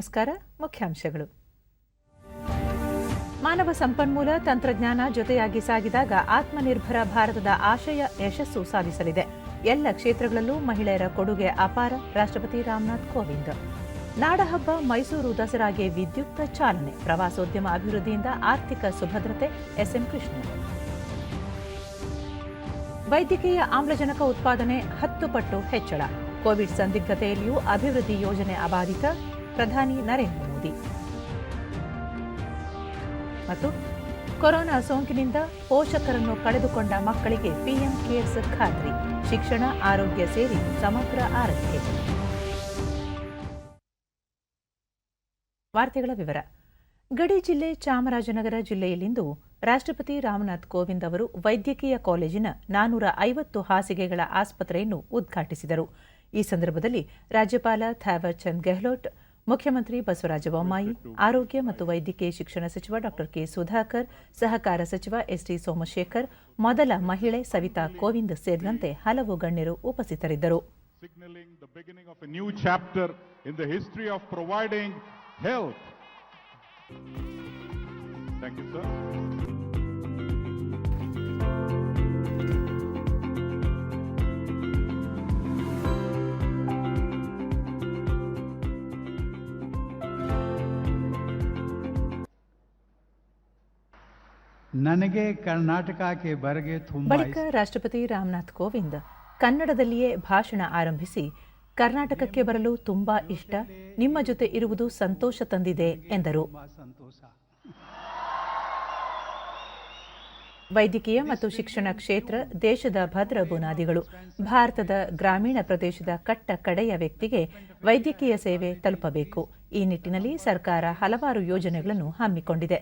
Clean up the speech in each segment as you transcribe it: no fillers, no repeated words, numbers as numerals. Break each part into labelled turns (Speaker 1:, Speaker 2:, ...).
Speaker 1: ನಮಸ್ಕಾರ. ಮುಖ್ಯಾಂಶಗಳು. ಮಾನವ ಸಂಪನ್ಮೂಲ ತಂತ್ರಜ್ಞಾನ ಜೊತೆಯಾಗಿ ಸಾಗಿದಾಗ ಆತ್ಮನಿರ್ಭರ ಭಾರತದ ಆಶಯ ಯಶಸ್ಸು ಸಾಧಿಸಲಿದೆ. ಎಲ್ಲ ಕ್ಷೇತ್ರಗಳಲ್ಲೂ ಮಹಿಳೆಯರ ಕೊಡುಗೆ ಅಪಾರ. ರಾಷ್ಟ್ರಪತಿ ರಾಮನಾಥ್ ಕೋವಿಂದ್. ನಾಡಹಬ್ಬ ಮೈಸೂರು ದಸರಾಗೆ ವಿದ್ಯುಕ್ತ ಚಾಲನೆ. ಪ್ರವಾಸೋದ್ಯಮ ಅಭಿವೃದ್ಧಿಯಿಂದ ಆರ್ಥಿಕ ಸುಭದ್ರತೆ. ಎಸ್ಎಂ ಕೃಷ್ಣ. ವೈದ್ಯಕೀಯ ಆಮ್ಲಜನಕ ಉತ್ಪಾದನೆ 10 ಪಟ್ಟು ಹೆಚ್ಚಳ. ಕೋವಿಡ್ ಸಂದಿಗ್ಧತೆಯಲ್ಲಿಯೂ ಅಭಿವೃದ್ಧಿ ಯೋಜನೆ ಅಬಾಧಿತ. ಪ್ರಧಾನಿ ನರೇಂದ್ರ ಮೋದಿ. ಮತ್ತು ಕೊರೋನಾ ಸೋಂಕಿನಿಂದ ಪೋಷಕರನ್ನು ಕಳೆದುಕೊಂಡ ಮಕ್ಕಳಿಗೆ ಪಿಎಂ ಕೇರ್ಸ್ ಖಾತ್ರಿ. ಶಿಕ್ಷಣ, ಆರೋಗ್ಯ ಸೇರಿ ಸಮಗ್ರ ಆರೈಕೆ. ವಾರ್ತೆಗಳ ವಿವರ. ಗಡಿ ಜಿಲ್ಲೆ ಚಾಮರಾಜನಗರ ಜಿಲ್ಲೆಯಲ್ಲಿಂದು ರಾಷ್ಟ್ರಪತಿ ರಾಮನಾಥ್ ಕೋವಿಂದ್ ಅವರು ವೈದ್ಯಕೀಯ ಕಾಲೇಜಿನ 450 ಹಾಸಿಗೆಗಳ ಆಸ್ಪತ್ರೆಯನ್ನು ಉದ್ಘಾಟಿಸಿದರು. ಈ ಸಂದರ್ಭದಲ್ಲಿ ರಾಜ್ಯಪಾಲ ಥಾವರ್ ಚಂದ್ ಗೆಹ್ಲೋಟ್, ಮುಖ್ಯಮಂತ್ರಿ ಬಸವರಾಜ ಬೊಮ್ಮಾಯಿ, ಆರೋಗ್ಯ ಮತ್ತು ವೈದ್ಯಕೀಯ ಶಿಕ್ಷಣ ಸಚಿವ ಡಾ ಕೆ ಸುಧಾಕರ್, ಸಹಕಾರ ಸಚಿವ ಎಸ್ಟಿ ಸೋಮಶೇಖರ್, ಮೊದಲ ಮಹಿಳೆ ಸವಿತಾ ಕೋವಿಂದ್ ಸೇರಿದಂತೆ ಹಲವು ಗಣ್ಯರು ಉಪಸ್ಥಿತರಿದ್ದರು.
Speaker 2: ನನಗೆ ಕರ್ನಾಟಕಕ್ಕೆ ಬರಗೆ
Speaker 1: ಬಳಿಕ ರಾಷ್ಟ್ರಪತಿ ರಾಮನಾಥ್ ಕೋವಿಂದ್ ಕನ್ನಡದಲ್ಲಿಯೇ ಭಾಷಣ ಆರಂಭಿಸಿ, ಕರ್ನಾಟಕಕ್ಕೆ ಬರಲು ತುಂಬಾ ಇಷ್ಟ, ನಿಮ್ಮ ಜೊತೆ ಇರುವುದು ಸಂತೋಷ ತಂದಿದೆ ಎಂದರು. ವೈದ್ಯಕೀಯ ಮತ್ತು ಶಿಕ್ಷಣ ಕ್ಷೇತ್ರ ದೇಶದ ಭದ್ರ ಬುನಾದಿಗಳು. ಭಾರತದ ಗ್ರಾಮೀಣ ಪ್ರದೇಶದ ಕಟ್ಟ ಕಡೆಯ ವ್ಯಕ್ತಿಗೆ ವೈದ್ಯಕೀಯ ಸೇವೆ ತಲುಪಬೇಕು. ಈ ನಿಟ್ಟಿನಲ್ಲಿ ಸರ್ಕಾರ ಹಲವಾರು ಯೋಜನೆಗಳನ್ನು ಹಮ್ಮಿಕೊಂಡಿದೆ.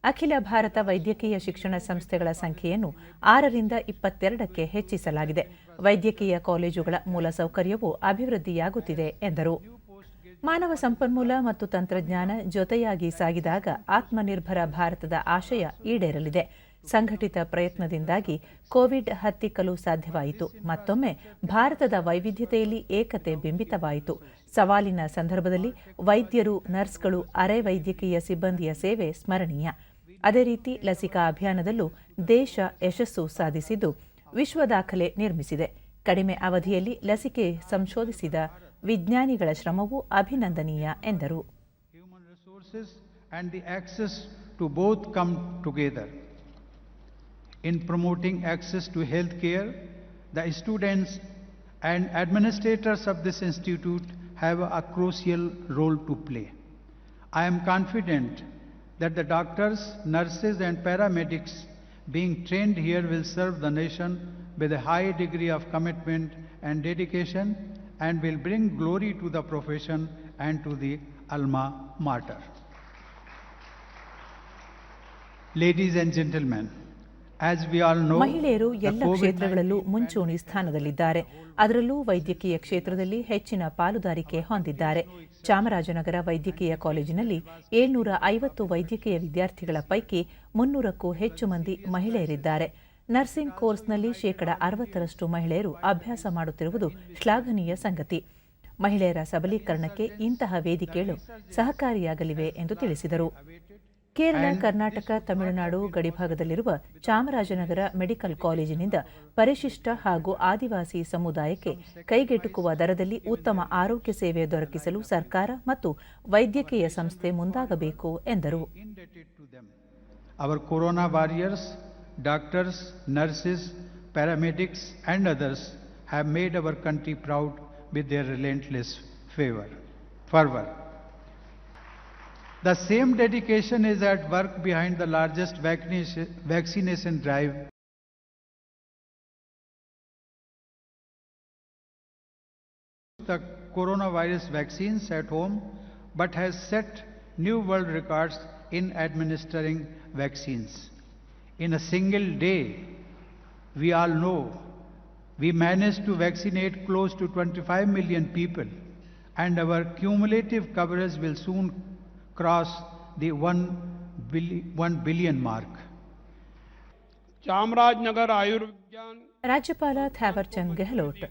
Speaker 1: ಅಖಿಲ ಭಾರತ ವೈದ್ಯಕೀಯ ಶಿಕ್ಷಣ ಸಂಸ್ಥೆಗಳ ಸಂಖ್ಯೆಯನ್ನು 6ರಿಂದ 22ಕ್ಕೆ ಹೆಚ್ಚಿಸಲಾಗಿದೆ. ವೈದ್ಯಕೀಯ ಕಾಲೇಜುಗಳ ಮೂಲಸೌಕರ್ಯವೂ ಅಭಿವೃದ್ಧಿಯಾಗುತ್ತಿದೆ ಎಂದರು. ಮಾನವ ಸಂಪನ್ಮೂಲ ಮತ್ತು ತಂತ್ರಜ್ಞಾನ ಜೊತೆಯಾಗಿ ಸಾಗಿದಾಗ ಆತ್ಮನಿರ್ಭರ ಭಾರತದ ಆಶಯ ಈಡೇರಲಿದೆ. ಸಂಘಟಿತ ಪ್ರಯತ್ನದಿಂದಾಗಿ ಕೋವಿಡ್ ಹತ್ತಿಕ್ಕಲು ಸಾಧ್ಯವಾಯಿತು. ಮತ್ತೊಮ್ಮೆ ಭಾರತದ ವೈವಿಧ್ಯತೆಯಲ್ಲಿ ಏಕತೆ ಬಿಂಬಿತವಾಯಿತು. ಸವಾಲಿನ ಸಂದರ್ಭದಲ್ಲಿ ವೈದ್ಯರು, ನರ್ಸ್ಗಳು, ಅರೆ ವೈದ್ಯಕೀಯ ಸಿಬ್ಬಂದಿಯ ಸೇವೆ ಸ್ಮರಣೀಯ. ಅದೇ ರೀತಿ ಲಸಿಕಾ ಅಭಿಯಾನದಲ್ಲೂ ದೇಶ ಯಶಸ್ಸು ಸಾಧಿಸಿದ್ದು ವಿಶ್ವ ದಾಖಲೆ ನಿರ್ಮಿಸಿದೆ. ಕಡಿಮೆ ಅವಧಿಯಲ್ಲಿ ಲಸಿಕೆ ಸಂಶೋಧಿಸಿದ ವಿಜ್ಞಾನಿಗಳ ಶ್ರಮವೂ ಅಭಿನಂದನೀಯ ಎಂದರು.
Speaker 2: In promoting access to health care, the students and administrators of this institute have a crucial role to play. I am confident that the doctors, nurses and paramedics being trained here will serve the nation with a high degree of commitment and dedication and will bring glory to the profession and to the alma mater. Ladies and gentlemen,
Speaker 1: ಮಹಿಳೆಯರು ಎಲ್ಲ ಕ್ಷೇತ್ರಗಳಲ್ಲೂ ಮುಂಚೂಣಿ ಸ್ಥಾನದಲ್ಲಿದ್ದಾರೆ. ಅದರಲ್ಲೂ ವೈದ್ಯಕೀಯ ಕ್ಷೇತ್ರದಲ್ಲಿ ಹೆಚ್ಚಿನ ಪಾಲುದಾರಿಕೆ ಹೊಂದಿದ್ದಾರೆ. ಚಾಮರಾಜನಗರ ವೈದ್ಯಕೀಯ ಕಾಲೇಜಿನಲ್ಲಿ 750 ವೈದ್ಯಕೀಯ ವಿದ್ಯಾರ್ಥಿಗಳ ಪೈಕಿ 300ಕ್ಕೂ ಹೆಚ್ಚು ಮಂದಿ ಮಹಿಳೆಯರಿದ್ದಾರೆ. ನರ್ಸಿಂಗ್ ಕೋರ್ಸ್ನಲ್ಲಿ 60% ಮಹಿಳೆಯರು ಅಭ್ಯಾಸ ಮಾಡುತ್ತಿರುವುದು ಶ್ಲಾಘನೀಯ ಸಂಗತಿ. ಮಹಿಳೆಯರ ಸಬಲೀಕರಣಕ್ಕೆ ಇಂತಹ ವೇದಿಕೆಗಳು ಸಹಕಾರಿಯಾಗಲಿವೆ ಎಂದು ತಿಳಿಸಿದರು. ಕೇರಳ, ಕರ್ನಾಟಕ, ತಮಿಳುನಾಡು ಗಡಿಭಾಗದಲ್ಲಿರುವ ಚಾಮರಾಜನಗರ ಮೆಡಿಕಲ್ ಕಾಲೇಜಿನಿಂದ ಪರಿಶಿಷ್ಟ ಹಾಗೂ ಆದಿವಾಸಿ ಸಮುದಾಯಕ್ಕೆ ಕೈಗೆಟುಕುವ ದರದಲ್ಲಿ ಉತ್ತಮ ಆರೋಗ್ಯ ಸೇವೆ ದೊರಕಿಸಲು ಸರ್ಕಾರ ಮತ್ತು ವೈದ್ಯಕೀಯ ಸಂಸ್ಥೆ ಮುಂದಾಗಬೇಕು ಎಂದರು.
Speaker 2: Our corona warriors, doctors, nurses, paramedics and others have made our country proud with their relentless fervor. The same dedication is at work behind the largest vaccination drive the coronavirus vaccines at home, but has set new world records in administering vaccines. In a single day, we all know, we managed to vaccinate close to 25 million people, and our cumulative coverage will soon cross the 1 billion mark.
Speaker 3: Chamarajanagar ಆಯುರ್ವಿಜ್ಞಾನ
Speaker 1: ರಾಜ್ಯಪಾಲ ಥ್ಯಾವರ್ಚಂದ್ ಗೆಹ್ಲೋಟ್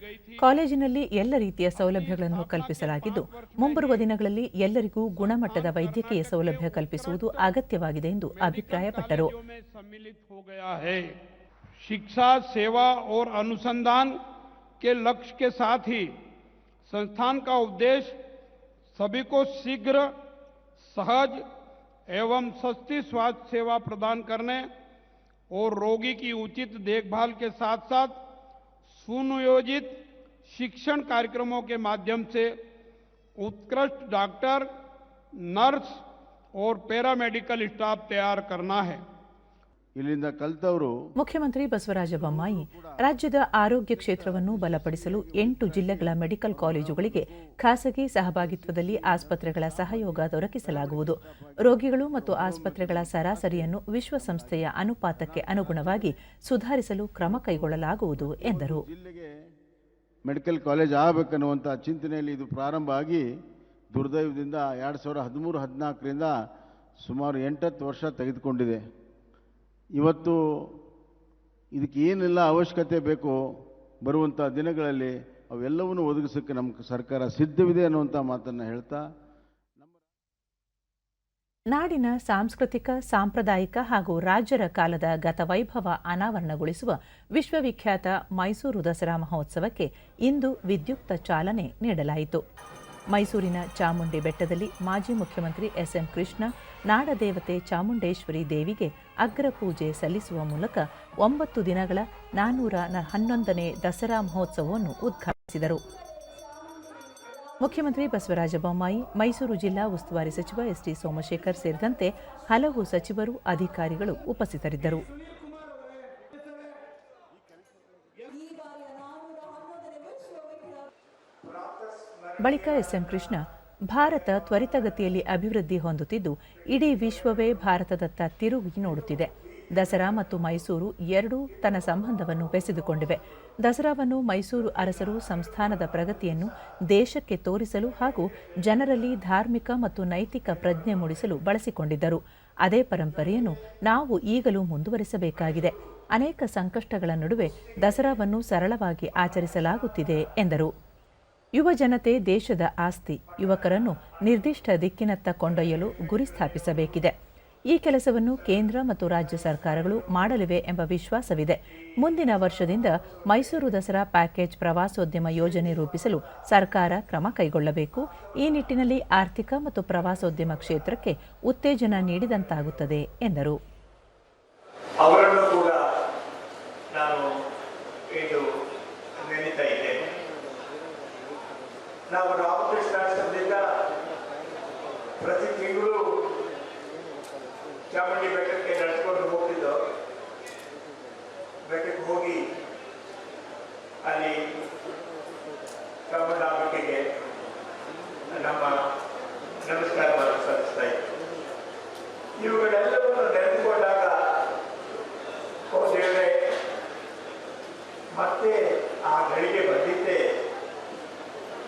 Speaker 1: ಕಾಲೇಜಿನಲ್ಲಿ ಎಲ್ಲ ರೀತಿಯ ಸೌಲಭ್ಯಗಳನ್ನು ಕಲ್ಪಿಸಲಾಗಿದ್ದು ಮುಂಬರುವ ದಿನಗಳಲ್ಲಿ ಎಲ್ಲರಿಗೂ ಗುಣಮಟ್ಟದ ವೈದ್ಯಕೀಯ ಸೌಲಭ್ಯ ಕಲ್ಪಿಸುವುದು ಅಗತ್ಯವಾಗಿದೆ ಎಂದು ಅಭಿಪ್ರಾಯಪಟ್ಟರು.
Speaker 3: शिक्षा सेवा और अनुसंधान के लक्ष्य के साथ ही संस्थान का उद्देश्य सभी को शीघ्र सहज एवं सस्ती स्वास्थ्य सेवा प्रदान करने और रोगी की उचित देखभाल के साथ साथ सुनियोजित शिक्षण कार्यक्रमों के माध्यम से उत्कृष्ट डॉक्टर, नर्स और पैरामेडिकल स्टाफ तैयार करना है.
Speaker 4: ಇಲ್ಲಿಂದ ಕಲಿತವರು
Speaker 1: ಮುಖ್ಯಮಂತ್ರಿ ಬಸವರಾಜ ಬೊಮ್ಮಾಯಿ ರಾಜ್ಯದ ಆರೋಗ್ಯ ಕ್ಷೇತ್ರವನ್ನು ಬಲಪಡಿಸಲು 8 ಜಿಲ್ಲೆಗಳ ಮೆಡಿಕಲ್ ಕಾಲೇಜುಗಳಿಗೆ ಖಾಸಗಿ ಸಹಭಾಗಿತ್ವದಲ್ಲಿ ಆಸ್ಪತ್ರೆಗಳ ಸಹಯೋಗ ದೊರಕಿಸಲಾಗುವುದು. ರೋಗಿಗಳು ಮತ್ತು ಆಸ್ಪತ್ರೆಗಳ ಸರಾಸರಿಯನ್ನು ವಿಶ್ವಸಂಸ್ಥೆಯ ಅನುಪಾತಕ್ಕೆ ಅನುಗುಣವಾಗಿ ಸುಧಾರಿಸಲು ಕ್ರಮ ಕೈಗೊಳ್ಳಲಾಗುವುದು ಎಂದರು.
Speaker 4: ಜಿಲ್ಲೆಗೆ ಮೆಡಿಕಲ್ ಕಾಲೇಜ್ ಆಗಬೇಕನ್ನುವಂಥ ಚಿಂತನೆಯಲ್ಲಿ ಇದು ಪ್ರಾರಂಭ ಆಗಿ ದುರ್ದೈವದಿಂದ 2013-14ರಿಂದ ಸುಮಾರು 8 ವರ್ಷ ತೆಗೆದುಕೊಂಡಿದೆ. ಇವತ್ತು ಇದಕ್ಕೆ ಏನೆಲ್ಲ ಅವಶ್ಯಕತೆ ಬೇಕೋ ಬರುವಂಥ ದಿನಗಳಲ್ಲಿ ಅವೆಲ್ಲವನ್ನು ಒದಗಿಸೋಕ್ಕೆ ನಮ್ಮ ಸರ್ಕಾರ ಸಿದ್ಧವಿದೆ ಅನ್ನುವಂಥ ಮಾತನ್ನು ಹೇಳ್ತಾ
Speaker 1: ನಾಡಿನ ಸಾಂಸ್ಕೃತಿಕ, ಸಾಂಪ್ರದಾಯಿಕ ಹಾಗೂ ರಾಜರ ಕಾಲದ ಗತವೈಭವ ಅನಾವರಣಗೊಳಿಸುವ ವಿಶ್ವವಿಖ್ಯಾತ ಮೈಸೂರು ದಸರಾ ಮಹೋತ್ಸವಕ್ಕೆ ಇಂದು ವಿದ್ಯುಕ್ತ ಚಾಲನೆ ನೀಡಲಾಯಿತು. ಮೈಸೂರಿನ ಚಾಮುಂಡಿ ಬೆಟ್ಟದಲ್ಲಿ ಮಾಜಿ ಮುಖ್ಯಮಂತ್ರಿ ಎಸ್ಎಂ ಕೃಷ್ಣ ನಾಡದೇವತೆ ಚಾಮುಂಡೇಶ್ವರಿ ದೇವಿಗೆ ಅಗ್ರ ಪೂಜೆ ಸಲ್ಲಿಸುವ ಮೂಲಕ 9 ದಿನಗಳ 411ನೇ ದಸರಾ ಮಹೋತ್ಸವವನ್ನು ಉದ್ಘಾಟಿಸಿದರು. ಮುಖ್ಯಮಂತ್ರಿ ಬಸವರಾಜ ಬೊಮ್ಮಾಯಿ, ಮೈಸೂರು ಜಿಲ್ಲಾ ಉಸ್ತುವಾರಿ ಸಚಿವ ಎಸ್ಟಿ ಸೋಮಶೇಖರ್ ಸೇರಿದಂತೆ ಹಲವು ಸಚಿವರು, ಅಧಿಕಾರಿಗಳು ಉಪಸ್ಥಿತರಿದ್ದರು. ಬಳಿಕ ಎಸ್ಎಂ ಕೃಷ್ಣ, ಭಾರತ ತ್ವರಿತಗತಿಯಲ್ಲಿ ಅಭಿವೃದ್ಧಿ ಹೊಂದುತ್ತಿದ್ದು ಇಡೀ ವಿಶ್ವವೇ ಭಾರತದತ್ತ ತಿರುಗಿ ನೋಡುತ್ತಿದೆ. ದಸರಾ ಮತ್ತು ಮೈಸೂರು ಎರಡೂ ತನ್ನ ಸಂಬಂಧವನ್ನು ಬೆಸೆದುಕೊಂಡಿವೆ. ದಸರಾವನ್ನು ಮೈಸೂರು ಅರಸರು ಸಂಸ್ಥಾನದ ಪ್ರಗತಿಯನ್ನು ದೇಶಕ್ಕೆ ತೋರಿಸಲು ಹಾಗೂ ಜನರಲ್ಲಿ ಧಾರ್ಮಿಕ ಮತ್ತು ನೈತಿಕ ಪ್ರಜ್ಞೆ ಮೂಡಿಸಲು ಬಳಸಿಕೊಂಡಿದ್ದರು. ಅದೇ ಪರಂಪರೆಯನ್ನು ನಾವು ಈಗಲೂ ಮುಂದುವರಿಸಬೇಕಾಗಿದೆ. ಅನೇಕ ಸಂಕಷ್ಟಗಳ ನಡುವೆ ದಸರಾವನ್ನು ಸರಳವಾಗಿ ಆಚರಿಸಲಾಗುತ್ತಿದೆ ಎಂದರು. ಯುವ ಜನತೆ ದೇಶದ ಆಸ್ತಿ. ಯುವಕರನ್ನು ನಿರ್ದಿಷ್ಟ ದಿಕ್ಕಿನತ್ತ ಕೊಂಡೊಯ್ಯಲು ಗುರಿ ಸ್ಥಾಪಿಸಬೇಕಿದೆ. ಈ ಕೆಲಸವನ್ನು ಕೇಂದ್ರ ಮತ್ತು ರಾಜ್ಯ ಸರ್ಕಾರಗಳು ಮಾಡಲಿವೆ ಎಂಬ ವಿಶ್ವಾಸವಿದೆ. ಮುಂದಿನ ವರ್ಷದಿಂದ ಮೈಸೂರು ದಸರಾ ಪ್ಯಾಕೇಜ್ ಪ್ರವಾಸೋದ್ಯಮ ಯೋಜನೆ ರೂಪಿಸಲು ಸರ್ಕಾರ ಕ್ರಮ ಕೈಗೊಳ್ಳಬೇಕು. ಈ ನಿಟ್ಟಿನಲ್ಲಿ ಆರ್ಥಿಕ ಮತ್ತು ಪ್ರವಾಸೋದ್ಯಮ ಕ್ಷೇತ್ರಕ್ಕೆ ಉತ್ತೇಜನ ನೀಡಿದಂತಾಗುತ್ತದೆ ಎಂದರು.
Speaker 5: ಅವರನ್ನು ಕೂಡ ನಾನು ಇದು ನೆನೀತಾ ಇದ್ದೇನೆ. ನಾವು ರಾಮಕೃಷ್ಣಾಶ್ರಮದಿಂದ ಪ್ರತಿ ತಿಂಗಳು ಚಾಮುಂಡಿ ಬೆಟ್ಟಕ್ಕೆ ನಡೆದುಕೊಂಡು ಹೋಗ್ತಿದ್ದೋ. ಬೆಟ್ಟಕ್ಕೆ ಹೋಗಿ ಅಲ್ಲಿ ಚಾಮುಂಡಾಂಬಿಕೆಗೆ ನಮ್ಮ ನಮಸ್ಕಾರವನ್ನು ಸಲ್ಲಿಸ್ತಾ ಇದ್ದೆ. ಇವುಗಳೆಲ್ಲವನ್ನು ನೆನೆದುಕೊಂಡಾಗ ಓ ದೇವರೇ, ಮತ್ತೆ ಆ ಗಳಿಗೆ ಬಂದಿದ್ದೆ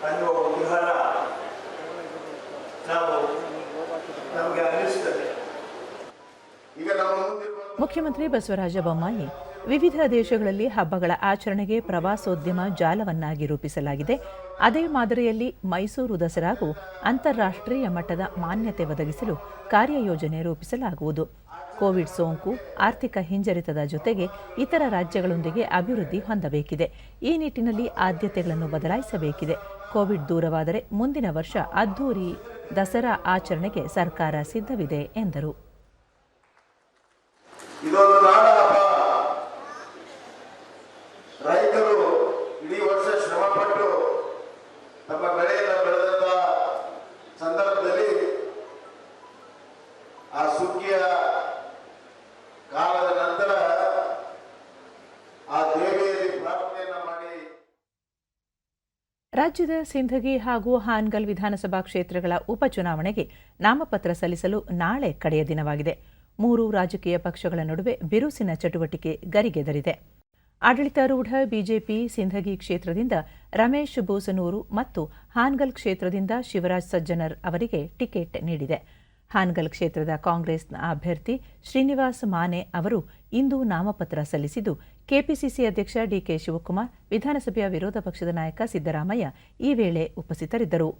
Speaker 5: ಅನ್ನುವ ಕುತೂಹಲ ನಮಗೆ ಅನ್ನಿಸ್ತದೆ. ಈಗ
Speaker 1: ಮುಖ್ಯಮಂತ್ರಿ ಬಸವರಾಜ ಬೊಮ್ಮಾಯಿ, ವಿವಿಧ ದೇಶಗಳಲ್ಲಿ ಹಬ್ಬಗಳ ಆಚರಣೆಗೆ ಪ್ರವಾಸೋದ್ಯಮ ಜಾಲವನ್ನಾಗಿ ರೂಪಿಸಲಾಗಿದೆ. ಅದೇ ಮಾದರಿಯಲ್ಲಿ ಮೈಸೂರು ದಸರಾಗೂ ಅಂತಾರಾಷ್ಟ್ರೀಯ ಮಟ್ಟದ ಮಾನ್ಯತೆ ಒದಗಿಸಲು ಕಾರ್ಯಯೋಜನೆ ರೂಪಿಸಲಾಗುವುದು. ಕೋವಿಡ್ ಸೋಂಕು, ಆರ್ಥಿಕ ಹಿಂಜರಿತದ ಜೊತೆಗೆ ಇತರ ರಾಜ್ಯಗಳೊಂದಿಗೆ ಅಭಿವೃದ್ಧಿ ಹೊಂದಬೇಕಿದೆ. ಈ ನಿಟ್ಟಿನಲ್ಲಿ ಆದ್ಯತೆಗಳನ್ನು ಬದಲಾಯಿಸಬೇಕಿದೆ. ಕೋವಿಡ್ ದೂರವಾದರೆ ಮುಂದಿನ ವರ್ಷ ಅದ್ದೂರಿ ದಸರಾ ಆಚರಣೆಗೆ ಸರ್ಕಾರ ಸಿದ್ಧವಿದೆ ಎಂದರು.
Speaker 4: ಇದೊಂದು ನಾಡ ಹಬ್ಬ. ರೈತರು ಇಡೀ ವರ್ಷ ಶ್ರಮಪಟ್ಟು ತಮ್ಮ ಬೆಳೆಯನ್ನು ಬೆಳೆದಂತ ಸಂದರ್ಭದಲ್ಲಿ ಆ ಸುಗ್ಗಿಯ ಕಾಲದ ನಂತರ ಆ ದೇವಿಯಲ್ಲಿ ಪ್ರಾರ್ಥನೆಯನ್ನ ಮಾಡಿ
Speaker 1: ರಾಜ್ಯದ ಸಿಂಧಗಿ ಹಾಗೂ ಹಾನಗಲ್ ವಿಧಾನಸಭಾ ಕ್ಷೇತ್ರಗಳ ಉಪಚುನಾವಣೆಗೆ ನಾಮಪತ್ರ ಸಲ್ಲಿಸಲು ನಾಳೆ ಕಡೆಯ ದಿನವಾಗಿದೆ. 3 ರಾಜಕೀಯ ಪಕ್ಷಗಳ ನಡುವೆ ಬಿರುಸಿನ ಚಟುವಟಿಕೆ ಗರಿಗೆದರಿದೆ. ಆಡಳಿತಾರೂಢ ಬಿಜೆಪಿ ಸಿಂಧಗಿ ಕ್ಷೇತ್ರದಿಂದ ರಮೇಶ್ ಬೋಸನೂರು ಮತ್ತು ಹಾನಗಲ್ ಕ್ಷೇತ್ರದಿಂದ ಶಿವರಾಜ್ ಸಜ್ಜನರ್ ಅವರಿಗೆ ಟಿಕೆಟ್ ನೀಡಿದೆ. ಹಾನಗಲ್ ಕ್ಷೇತ್ರದ ಕಾಂಗ್ರೆಸ್ನ ಅಭ್ಯರ್ಥಿ ಶ್ರೀನಿವಾಸ್ ಮಾನೆ ಅವರು ಇಂದು ನಾಮಪತ್ರ ಸಲ್ಲಿಸಿದ್ದು, ಕೆಪಿಸಿಸಿ ಅಧ್ಯಕ್ಷ ಡಿಕೆ ಶಿವಕುಮಾರ್, ವಿಧಾನಸಭೆಯ ವಿರೋಧ ಪಕ್ಷದ ನಾಯಕ ಸಿದ್ದರಾಮಯ್ಯ ಈ ವೇಳೆ ಉಪಸ್ಥಿತರಿದ್ದರು.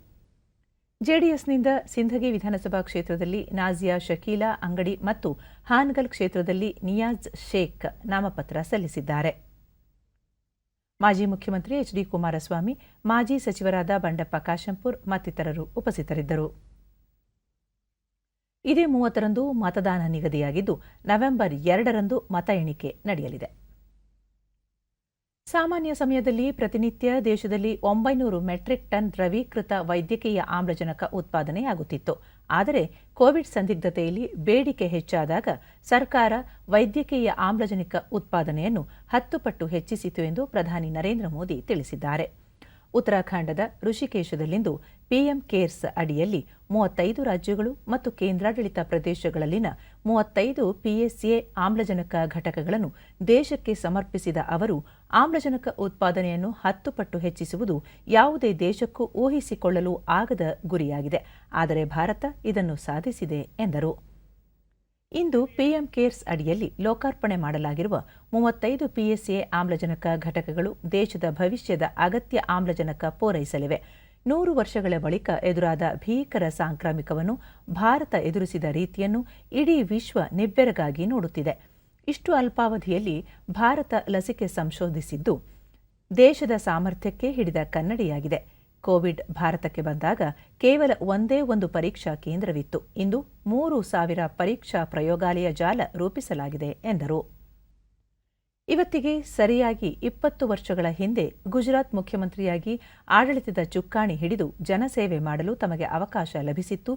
Speaker 1: ಜೆಡಿಎಸ್ನಿಂದ ಸಿಂಧಗಿ ವಿಧಾನಸಭಾ ಕ್ಷೇತ್ರದಲ್ಲಿ ನಾಜಿಯಾ ಶಕೀಲಾ ಅಂಗಡಿ ಮತ್ತು ಹಾನಗಲ್ ಕ್ಷೇತ್ರದಲ್ಲಿ ನಿಯಾಜ್ ಶೇಖ್ ನಾಮಪತ್ರ ಸಲ್ಲಿಸಿದ್ದಾರೆ. ಮಾಜಿ ಮುಖ್ಯಮಂತ್ರಿ ಎಚ್ಡಿ ಕುಮಾರಸ್ವಾಮಿ, ಮಾಜಿ ಸಚಿವರಾದ ಬಂಡೆಪ್ಪ ಕಾಶೆಂಪೂರ್ ಮತ್ತಿತರರು ಉಪಸ್ಥಿತರಿದ್ದರು. ಇದೇ 30ರಂದು ಮತದಾನ ನಿಗದಿಯಾಗಿದ್ದು, ನವೆಂಬರ್ 2ರಂದು ಮತ ಎಣಿಕೆ ನಡೆಯಲಿದೆ. ಸಾಮಾನ್ಯ ಸಮಯದಲ್ಲಿ ಪ್ರತಿನಿತ್ಯ ದೇಶದಲ್ಲಿ 900 ಮೆಟ್ರಿಕ್ ಟನ್ ದ್ರವೀಕೃತ ವೈದ್ಯಕೀಯ ಆಮ್ಲಜನಕ ಉತ್ಪಾದನೆಯಾಗುತ್ತಿತ್ತು. ಆದರೆ ಕೋವಿಡ್ ಸಂದಿಗ್ಧತೆಯಲ್ಲಿ ಬೇಡಿಕೆ ಹೆಚ್ಚಾದಾಗ ಸರ್ಕಾರ ವೈದ್ಯಕೀಯ ಆಮ್ಲಜನಕ ಉತ್ಪಾದನೆಯನ್ನು 10 ಪಟ್ಟು ಹೆಚ್ಚಿಸಿತು ಎಂದು ಪ್ರಧಾನಿ ನರೇಂದ್ರ ಮೋದಿ ತಿಳಿಸಿದ್ದಾರೆ. ಉತ್ತರಾಖಂಡದ ಋಷಿಕೇಶದಲ್ಲಿಂದು ಪಿಎಂ ಕೇರ್ಸ್ ಅಡಿಯಲ್ಲಿ 35 ರಾಜ್ಯಗಳು ಮತ್ತು ಕೇಂದ್ರಾಡಳಿತ ಪ್ರದೇಶಗಳಲ್ಲಿನ 35 ಪಿಎಸ್ಎ ಆಮ್ಲಜನಕ ಘಟಕಗಳನ್ನು ದೇಶಕ್ಕೆ ಸಮರ್ಪಿಸಿದ ಅವರು, ಆಮ್ಲಜನಕ ಉತ್ಪಾದನೆಯನ್ನು 10 ಪಟ್ಟು ಹೆಚ್ಚಿಸುವುದು ಯಾವುದೇ ದೇಶಕ್ಕೂ ಊಹಿಸಿಕೊಳ್ಳಲು ಆಗದ ಗುರಿಯಾಗಿದೆ. ಆದರೆ ಭಾರತ ಇದನ್ನು ಸಾಧಿಸಿದೆ ಎಂದರು. ಇಂದು ಪಿಎಂ ಕೇರ್ಸ್ ಅಡಿಯಲ್ಲಿ ಲೋಕಾರ್ಪಣೆ ಮಾಡಲಾಗಿರುವ 35 ಪಿಎಸ್ಎ ಆಮ್ಲಜನಕ ಘಟಕಗಳು ದೇಶದ ಭವಿಷ್ಯದ ಅಗತ್ಯ ಆಮ್ಲಜನಕ ಪೂರೈಸಲಿವೆ. 100 ವರ್ಷಗಳ ಬಳಿಕ ಎದುರಾದ ಭೀಕರ ಸಾಂಕ್ರಾಮಿಕವನ್ನು ಭಾರತ ಎದುರಿಸಿದ ರೀತಿಯನ್ನು ಇಡೀ ವಿಶ್ವ ನಿಬ್ಬೆರಗಾಗಿ ನೋಡುತ್ತಿದೆ. ಇಷ್ಟು ಅಲ್ಪಾವಧಿಯಲ್ಲಿ ಭಾರತ ಲಸಿಕೆ ಸಂಶೋಧಿಸಿದ್ದು ದೇಶದ ಸಾಮರ್ಥ್ಯಕ್ಕೆ ಹಿಡಿದ ಕನ್ನಡಿಯಾಗಿದೆ. ಕೋವಿಡ್ ಭಾರತಕ್ಕೆ ಬಂದಾಗ ಕೇವಲ ಒಂದೇ ಒಂದು ಪರೀಕ್ಷಾ ಕೇಂದ್ರವಿತ್ತು. ಇಂದು 3,000 ಪರೀಕ್ಷಾ ಪ್ರಯೋಗಾಲಯ ಜಾಲ ರೂಪಿಸಲಾಗಿದೆ ಎಂದರು. ಇವತ್ತಿಗೆ ಸರಿಯಾಗಿ 20 ವರ್ಷಗಳ ಹಿಂದೆ ಗುಜರಾತ್ ಮುಖ್ಯಮಂತ್ರಿಯಾಗಿ ಆಡಳಿತದ ಚುಕ್ಕಾಣಿ ಹಿಡಿದು ಜನಸೇವೆ ಮಾಡಲು ತಮಗೆ ಅವಕಾಶ ಲಭಿಸಿತ್ತು.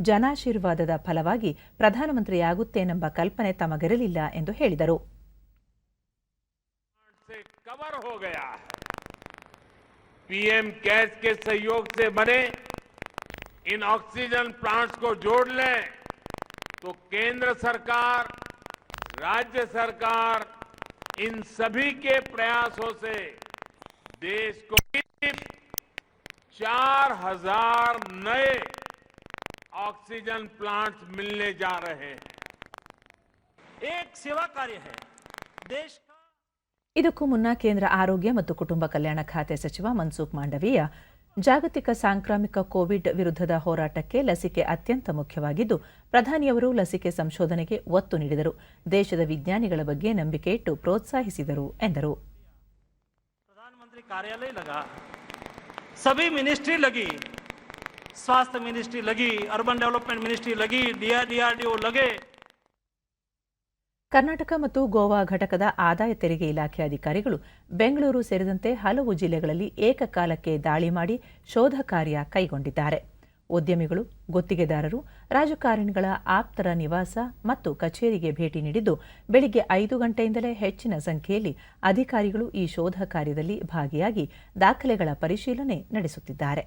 Speaker 1: ಜನಾಶೀರ್ವಾದದ ಫಲವಾಗಿ ಪ್ರಧಾನಮಂತ್ರಿಯಾಗುತ್ತೇನೆಂಬ ಕಲ್ಪನೆ ತಮಗಿರಲಿಲ್ಲ ಎಂದು ಹೇಳಿದರು.
Speaker 6: पीएम केयर्स के सहयोग से बने इन ऑक्सीजन प्लांट्स को जोड़ लें तो केंद्र सरकार, राज्य सरकार, इन सभी के प्रयासों से देश को 4,000 नए ऑक्सीजन प्लांट्स मिलने जा रहे हैं.
Speaker 7: एक सेवा कार्य है देश.
Speaker 1: ಇದಕ್ಕೂ ಮುನ್ನ ಕೇಂದ್ರ ಆರೋಗ್ಯ ಮತ್ತು ಕುಟುಂಬ ಕಲ್ಯಾಣ ಖಾತೆ ಸಚಿವ ಮನ್ಸುಖ್ ಮಾಂಡವೀಯ, ಜಾಗತಿಕ ಸಾಂಕ್ರಾಮಿಕ ಕೋವಿಡ್ ವಿರುದ್ಧದ ಹೋರಾಟಕ್ಕೆ ಲಸಿಕೆ ಅತ್ಯಂತ ಮುಖ್ಯವಾಗಿದ್ದು, ಪ್ರಧಾನಿಯವರು ಲಸಿಕೆ ಸಂಶೋಧನೆಗೆ ಒತ್ತು ನೀಡಿದರು. ದೇಶದ ವಿಜ್ಞಾನಿಗಳ ಬಗ್ಗೆ ನಂಬಿಕೆ ಇಟ್ಟು ಪ್ರೋತ್ಸಾಹಿಸಿದರು ಎಂದರು.
Speaker 7: प्रधानमंत्री कार्यालय लगा, सभी मिनिस्ट्री लगी, स्वास्थ्य मिनिस्ट्री लगी, अर्बन डेवलपमेंट मिनिस्ट्री लगी, डीआरडीओ लगे.
Speaker 1: ಕರ್ನಾಟಕ ಮತ್ತು ಗೋವಾ ಘಟಕದ ಆದಾಯ ತೆರಿಗೆ ಇಲಾಖೆ ಅಧಿಕಾರಿಗಳು ಬೆಂಗಳೂರು ಸೇರಿದಂತೆ ಹಲವು ಜಿಲ್ಲೆಗಳಲ್ಲಿ ಏಕಕಾಲಕ್ಕೆ ದಾಳಿ ಮಾಡಿ ಶೋಧ ಕಾರ್ಯ ಕೈಗೊಂಡಿದ್ದಾರೆ. ಉದ್ಯಮಿಗಳು, ಗುತ್ತಿಗೆದಾರರು, ರಾಜಕಾರಣಿಗಳ ಆಪ್ತರ ನಿವಾಸ ಮತ್ತು ಕಚೇರಿಗೆ ಭೇಟಿ ನೀಡಿದ್ದು, ಬೆಳಿಗ್ಗೆ 5 ಗಂಟೆಯಿಂದಲೇ ಹೆಚ್ಚಿನ ಸಂಖ್ಯೆಯಲ್ಲಿ ಅಧಿಕಾರಿಗಳು ಈ ಶೋಧ ಕಾರ್ಯದಲ್ಲಿ ಭಾಗಿಯಾಗಿ ದಾಖಲೆಗಳ ಪರಿಶೀಲನೆ ನಡೆಸುತ್ತಿದ್ದಾರೆ.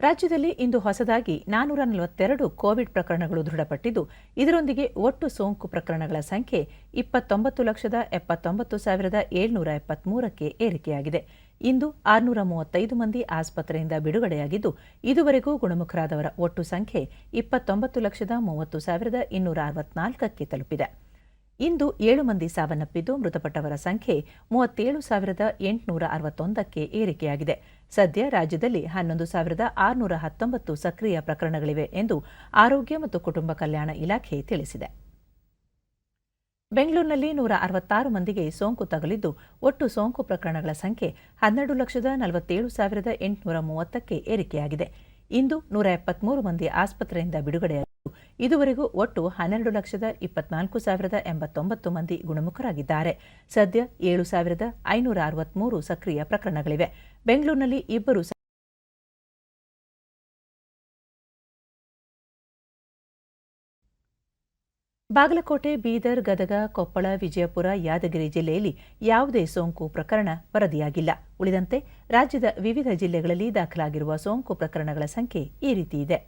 Speaker 1: ರಾಜ್ಯದಲ್ಲಿ ಇಂದು ಹೊಸದಾಗಿ 442 ಕೋವಿಡ್ ಪ್ರಕರಣಗಳು ದೃಢಪಟ್ಟಿದ್ದು, ಇದರೊಂದಿಗೆ ಒಟ್ಟು ಸೋಂಕು ಪ್ರಕರಣಗಳ ಸಂಖ್ಯೆ 29,79,773ಕ್ಕೆ ಏರಿಕೆಯಾಗಿದೆ. ಇಂದು 635 ಮಂದಿ ಆಸ್ಪತ್ರೆಯಿಂದ ಬಿಡುಗಡೆಯಾಗಿದ್ದು, ಇದುವರೆಗೂ ಗುಣಮುಖರಾದವರ ಒಟ್ಟು ಸಂಖ್ಯೆ 29,30,264ಕ್ಕೆ ತಲುಪಿದೆ. ಇಂದು 7 ಮಂದಿ ಸಾವನ್ನಪ್ಪಿದ್ದು, ಮೃತಪಟ್ಟವರ ಸಂಖ್ಯೆ 37,861ಕ್ಕೆ ಏರಿಕೆಯಾಗಿದೆ. ಸದ್ಯ ರಾಜ್ಯದಲ್ಲಿ 11,619 ಸಕ್ರಿಯ ಪ್ರಕರಣಗಳಿವೆ ಎಂದು ಆರೋಗ್ಯ ಮತ್ತು ಕುಟುಂಬ ಕಲ್ಯಾಣ ಇಲಾಖೆ ತಿಳಿಸಿದೆ. ಬೆಂಗಳೂರಿನಲ್ಲಿ 166 ಮಂದಿಗೆ ಸೋಂಕು ತಗುಲಿದ್ದು, ಒಟ್ಟು ಸೋಂಕು ಪ್ರಕರಣಗಳ ಸಂಖ್ಯೆ 12,47,830ಕ್ಕೆ ಏರಿಕೆಯಾಗಿದೆ. ಇಂದು 173 ಮಂದಿ ಆಸ್ಪತ್ರೆಯಿಂದ ಬಿಡುಗಡೆಯಾಗಿದ್ದು, ಇದುವರೆಗೂ ಒಟ್ಟು 12,24,089 ಮಂದಿ ಗುಣಮುಖರಾಗಿದ್ದಾರೆ. ಸದ್ಯ 7,563 ಸಕ್ರಿಯ ಪ್ರಕರಣಗಳಿವೆ. ಬೆಂಗಳೂರಿನಲ್ಲಿ 2 ಬಾಗಲಕೋಟೆ, ಬೀದರ್, ಗದಗ, ಕೊಪ್ಪಳ, ವಿಜಯಪುರ, ಯಾದಗಿರಿ ಜಿಲ್ಲೆಯಲ್ಲಿ ಯಾವುದೇ ಸೋಂಕು ಪ್ರಕರಣ ವರದಿಯಾಗಿಲ್ಲ. ಉಳಿದಂತೆ ರಾಜ್ಯದ ವಿವಿಧ ಜಿಲ್ಲೆಗಳಲ್ಲಿ ದಾಖಲಾಗಿರುವ ಸೋಂಕು ಪ್ರಕರಣಗಳ ಸಂಖ್ಯೆ ಈ ರೀತಿ ಇದೆ.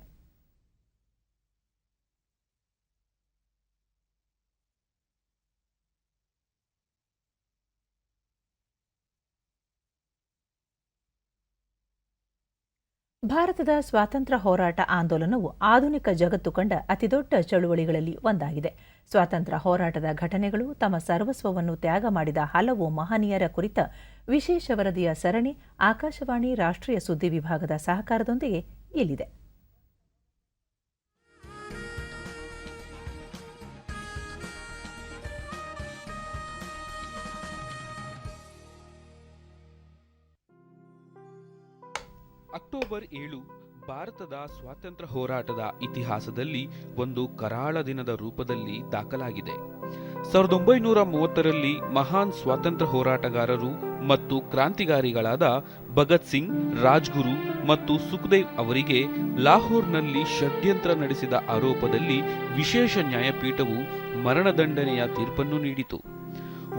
Speaker 1: ಭಾರತದ ಸ್ವಾತಂತ್ರ್ಯ ಹೋರಾಟ ಆಂದೋಲನವು ಆಧುನಿಕ ಜಗತ್ತು ಕಂಡ ಅತಿದೊಡ್ಡ ಚಳುವಳಿಗಳಲ್ಲಿ ಒಂದಾಗಿದೆ. ಸ್ವಾತಂತ್ರ್ಯ ಹೋರಾಟದ ಘಟನೆಗಳು, ತಮ್ಮ ಸರ್ವಸ್ವವನ್ನು ತ್ಯಾಗ ಮಾಡಿದ ಹಲವು ಮಹನೀಯರ ಕುರಿತ ವಿಶೇಷ ವರದಿಯ ಸರಣಿ ಆಕಾಶವಾಣಿ ರಾಷ್ಟ್ರೀಯ ಸುದ್ದಿ ವಿಭಾಗದ ಸಹಕಾರದೊಂದಿಗೆ ಇಲ್ಲಿದೆ.
Speaker 8: ಅಕ್ಟೋಬರ್ 7 ಭಾರತದ ಸ್ವಾತಂತ್ರ್ಯ ಹೋರಾಟದ ಇತಿಹಾಸದಲ್ಲಿ ಒಂದು ಕರಾಳ ದಿನದ ರೂಪದಲ್ಲಿ ದಾಖಲಾಗಿದೆ. 1930ರಲ್ಲಿ ಮಹಾನ್ ಸ್ವಾತಂತ್ರ್ಯ ಹೋರಾಟಗಾರರು ಮತ್ತು ಕ್ರಾಂತಿಕಾರಿಗಳಾದ ಭಗತ್ ಸಿಂಗ್, ರಾಜ್ಗುರು ಮತ್ತು ಸುಖದೇವ್ ಅವರಿಗೆ ಲಾಹೋರ್ನಲ್ಲಿ ಷಡ್ಯಂತ್ರ ನಡೆಸಿದ ಆರೋಪದಲ್ಲಿ ವಿಶೇಷ ನ್ಯಾಯಪೀಠವು ಮರಣದಂಡನೆಯ ತೀರ್ಪನ್ನು ನೀಡಿತು.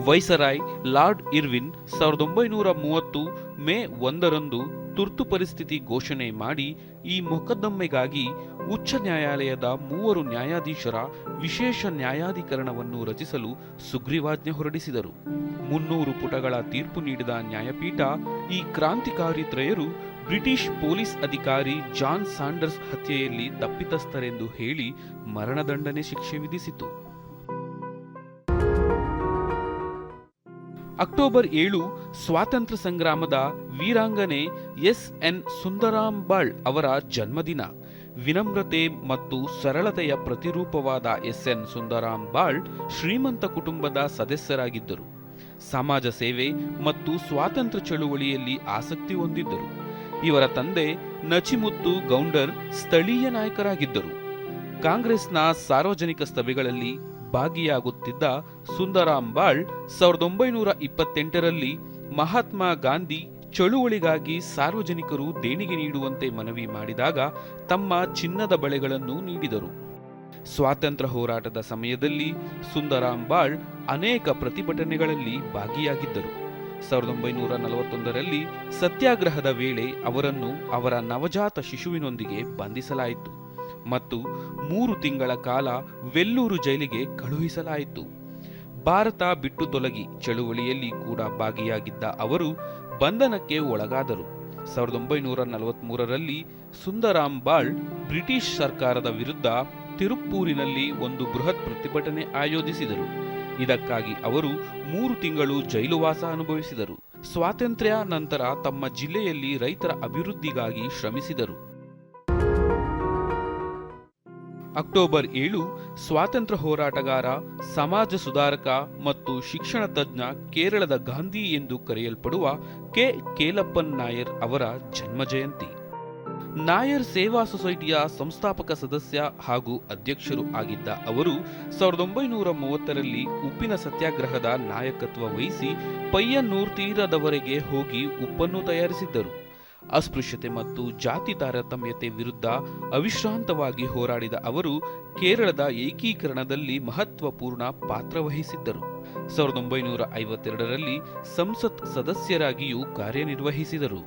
Speaker 8: ವೈಸರಾಯ್ ಲಾರ್ಡ್ ಇರ್ವಿನ್ 1930 ಮೇ 1ರಂದು ತುರ್ತು ಪರಿಸ್ಥಿತಿ ಘೋಷಣೆ ಮಾಡಿ ಈ ಮೊಕದ್ದಮೆಗಾಗಿ ಉಚ್ಚ ನ್ಯಾಯಾಲಯದ 3 ನ್ಯಾಯಾಧೀಶರ ವಿಶೇಷ ನ್ಯಾಯಾಧಿಕರಣವನ್ನು ರಚಿಸಲು ಸುಗ್ರೀವಾಜ್ಞೆ ಹೊರಡಿಸಿದರು. 300 ಪುಟಗಳ ತೀರ್ಪು ನೀಡಿದ ನ್ಯಾಯಪೀಠ ಈ ಕ್ರಾಂತಿಕಾರಿ ತ್ರಯರು ಬ್ರಿಟಿಷ್ ಪೊಲೀಸ್ ಅಧಿಕಾರಿ ಜಾನ್ ಸಾಂಡರ್ಸ್ ಹತ್ಯೆಯಲ್ಲಿ ತಪ್ಪಿತಸ್ಥರೆಂದು ಹೇಳಿ ಮರಣದಂಡನೆ ಶಿಕ್ಷೆ ವಿಧಿಸಿತು. ಅಕ್ಟೋಬರ್ 7 ಸ್ವಾತಂತ್ರ್ಯ ಸಂಗ್ರಾಮದ ವೀರಾಂಗನೆ ಎಸ್.ಎನ್. ಸುಂದರಾಂಬಾಳ್ ಅವರ ಜನ್ಮದಿನ. ವಿನಮ್ರತೆ ಮತ್ತು ಸರಳತೆಯ ಪ್ರತಿರೂಪವಾದ ಎಸ್.ಎನ್. ಸುಂದರಾಂಬಾಳ್ ಶ್ರೀಮಂತ ಕುಟುಂಬದ ಸದಸ್ಯರಾಗಿದ್ದರು. ಸಮಾಜ ಸೇವೆ ಮತ್ತು ಸ್ವಾತಂತ್ರ್ಯ ಚಳುವಳಿಯಲ್ಲಿ ಆಸಕ್ತಿ ಹೊಂದಿದ್ದರು. ಇವರ ತಂದೆ ನಚಿಮುತ್ತು ಗೌಂಡರ್ ಸ್ಥಳೀಯ ನಾಯಕರಾಗಿದ್ದರು. ಕಾಂಗ್ರೆಸ್ನ ಸಾರ್ವಜನಿಕ ಸಭೆಗಳಲ್ಲಿ ಭಾಗಿಯಾಗುತ್ತಿದ್ದ ಸುಂದರಾಂಬಾಳ್ 1928ರಲ್ಲಿ ಮಹಾತ್ಮ ಗಾಂಧಿ ಚಳುವಳಿಗಾಗಿ ಸಾರ್ವಜನಿಕರು ದೇಣಿಗೆ ನೀಡುವಂತೆ ಮನವಿ ಮಾಡಿದಾಗ ತಮ್ಮ ಚಿನ್ನದ ಬಳೆಗಳನ್ನು ನೀಡಿದರು. ಸ್ವಾತಂತ್ರ್ಯ ಹೋರಾಟದ ಸಮಯದಲ್ಲಿ ಸುಂದರಾಂಬಾಳ್ ಅನೇಕ ಪ್ರತಿಭಟನೆಗಳಲ್ಲಿ ಭಾಗಿಯಾಗಿದ್ದರು. 1941ರಲ್ಲಿ ಸತ್ಯಾಗ್ರಹದ ವೇಳೆ ಅವರನ್ನು ಅವರ ನವಜಾತ ಶಿಶುವಿನೊಂದಿಗೆ ಬಂಧಿಸಲಾಯಿತು ಮತ್ತು 3 ತಿಂಗಳ ಕಾಲ ವೆಲ್ಲೂರು ಜೈಲಿಗೆ ಕಳುಹಿಸಲಾಯಿತು. ಭಾರತ ಬಿಟ್ಟು ತೊಲಗಿ ಚಳುವಳಿಯಲ್ಲಿ ಕೂಡ ಭಾಗಿಯಾಗಿದ್ದ ಅವರು ಬಂಧನಕ್ಕೆ ಒಳಗಾದರು. 1943ರಲ್ಲಿ ಸುಂದರಾಂಬಾಳ್ ಬ್ರಿಟಿಷ್ ಸರ್ಕಾರದ ವಿರುದ್ಧ ತಿರುಪ್ಪೂರಿನಲ್ಲಿ ಒಂದು ಬೃಹತ್ ಪ್ರತಿಭಟನೆ ಆಯೋಜಿಸಿದರು. ಇದಕ್ಕಾಗಿ ಅವರು 3 ತಿಂಗಳು ಜೈಲುವಾಸ ಅನುಭವಿಸಿದರು. ಸ್ವಾತಂತ್ರ್ಯ ನಂತರ ತಮ್ಮ ಜಿಲ್ಲೆಯಲ್ಲಿ ರೈತರ ಅಭಿವೃದ್ಧಿಗಾಗಿ ಶ್ರಮಿಸಿದರು. ಅಕ್ಟೋಬರ್ 7 ಸ್ವಾತಂತ್ರ್ಯ ಹೋರಾಟಗಾರ, ಸಮಾಜ ಸುಧಾರಕ ಮತ್ತು ಶಿಕ್ಷಣ ತಜ್ಞ, ಕೇರಳದ ಗಾಂಧಿ ಎಂದು ಕರೆಯಲ್ಪಡುವ ಕೆ. ಕೇಲಪ್ಪನ್ ನಾಯರ್ ಅವರ ಜನ್ಮ ಜಯಂತಿ. ನಾಯರ್ ಸೇವಾ ಸೊಸೈಟಿಯ ಸಂಸ್ಥಾಪಕ ಸದಸ್ಯ ಹಾಗೂ ಅಧ್ಯಕ್ಷರು ಆಗಿದ್ದ ಅವರು 1930ರಲ್ಲಿ ಉಪ್ಪಿನ ಸತ್ಯಾಗ್ರಹದ ನಾಯಕತ್ವ ವಹಿಸಿ ಪಯ್ಯನ್ನೂರ್ ತೀರದವರೆಗೆ ಹೋಗಿ ಉಪ್ಪನ್ನು ತಯಾರಿಸಿದ್ದರು. ಅಸ್ಪೃಶ್ಯತೆ ಮತ್ತು ಜಾತಿ ತಾರತಮ್ಯತೆ ವಿರುದ್ಧ ಅವಿಶ್ರಾಂತವಾಗಿ ಹೋರಾಡಿದ ಅವರು ಕೇರಳದ ಏಕೀಕರಣದಲ್ಲಿ ಮಹತ್ವಪೂರ್ಣ ಪಾತ್ರ ವಹಿಸಿದ್ದರು. 1952ರಲ್ಲಿ ಸಂಸತ್ ಸದಸ್ಯರಾಗಿಯೂ ಕಾರ್ಯನಿರ್ವಹಿಸಿದರು.